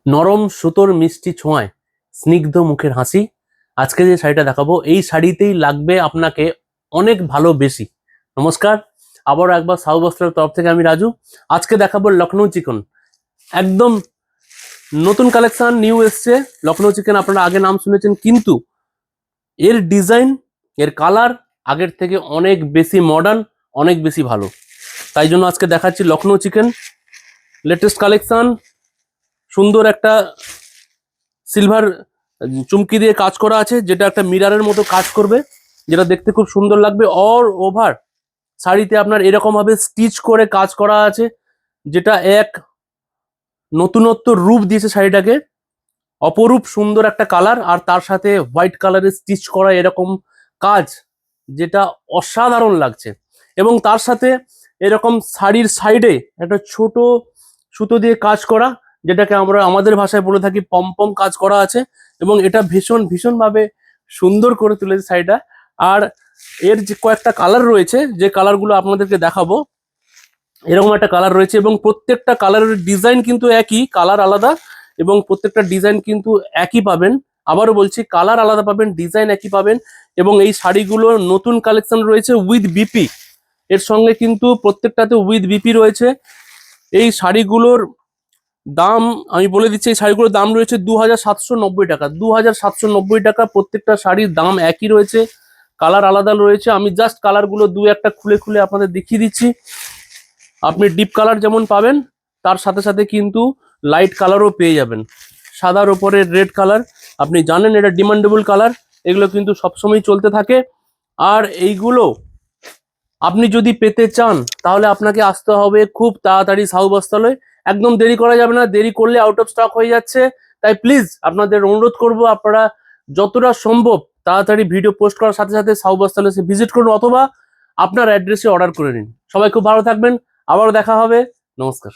নরম সুতোর মিষ্টি ছোঁয়ায় স্নিগ্ধ মুখের হাসি। আজকে যে শাড়িটা দেখাবো এই শাড়িতেই লাগবে আপনাকে অনেক ভালো বেশি। নমস্কার, আবারও একবার সাউ বস্ত্রের তরফ থেকে আমি রাজু। আজকে দেখাবো লখনৌ চিকন, একদম নতুন কালেকশন, নিউ এসছে লখনৌ চিকেন। আপনারা আগে নাম শুনেছেন, কিন্তু এর ডিজাইন, এর কালার আগের থেকে অনেক বেশি মডার্ন, অনেক বেশি ভালো। তাই জন্য আজকে দেখাচ্ছি লখনৌ চিকেন, লেটেস্ট কালেকশন। সুন্দর একটা সিলভার চুমকি দিয়ে কাজ করা আছে, যেটা একটা মিরারের মতো কাজ করবে, যেটা দেখতে খুব সুন্দর লাগবে। অল ওভার শাড়িতে আপনার এরকম ভাবে স্টিচ করে কাজ করা আছে, যেটা এক নতুনত্ব রূপ দিয়েছে শাড়িটাকে। অপরূপ সুন্দর একটা কালার, আর তার সাথে হোয়াইট কালারের স্টিচ করা এরকম কাজ, যেটা অসাধারণ লাগছে। এবং তার সাথে এরকম শাড়ির সাইডে একটা ছোট সুতো দিয়ে কাজ করা, যেটাকে আমরা আমাদের ভাষায় বলে থাকি পমপম কাজ করা আছে। এবং এটা ভীষণ ভীষণ ভাবে সুন্দর করে তুলেছে শাড়িটা। আর এর যে কয়েকটা কালার রয়েছে, যে কালারগুলো আপনাদেরকে দেখাবো, এরকম একটা কালার রয়েছে। এবং প্রত্যেকটা কালারের ডিজাইন কিন্তু একই, কালার আলাদা, এবং প্রত্যেকটা ডিজাইন কিন্তু একই পাবেন। আবারও বলছি, কালার আলাদা পাবেন, ডিজাইন একই পাবেন। এবং এই শাড়িগুলোর নতুন কালেকশন রয়েছে উইথ বিপি, এর সঙ্গে কিন্তু প্রত্যেকটাতে উইথ বিপি রয়েছে। এই শাড়িগুলোর দাম আমি বলে দিচ্ছি, এই শাড়িগুলোর দাম রয়েছে 2790 টাকা। 2790 টাকা, প্রত্যেকটা শাড়ির দাম একই রয়েছে, কালার আলাদা রয়েছে। আমি জাস্ট কালারগুলো দু একটা খুলে খুলে আপনাদের দেখিয়ে দিচ্ছি। আপনি ডিপ কালার যেমন পাবেন, তার সাথে সাথে কিন্তু লাইট কালারও পেয়ে যাবেন। সাদার ওপরে রেড কালার, আপনি জানেন এটা ডিমান্ডেবল কালার, এগুলো কিন্তু সবসময় চলতে থাকে। আর এইগুলো আপনি যদি পেতে চান, তাহলে আপনাকে আসতে হবে খুব তাড়াতাড়ি সাউ বস্ত্রালয়। একদম দেরি করা যাবে না, দেরি করলে আউট অফ স্টক হয়ে যাচ্ছে। তাই প্লিজ আপনাদের অনুরোধ করব, আপনারা যতটা সম্ভব তাড়াতাড়ি ভিডিও পোস্ট করার সাথে সাথে সাউ বস্ত্রালয় এসে ভিজিট করুন, অথবা আপনার অ্যাড্রেসে অর্ডার করে নিন। সবাই খুব ভালো থাকবেন, আবারও দেখা হবে। নমস্কার।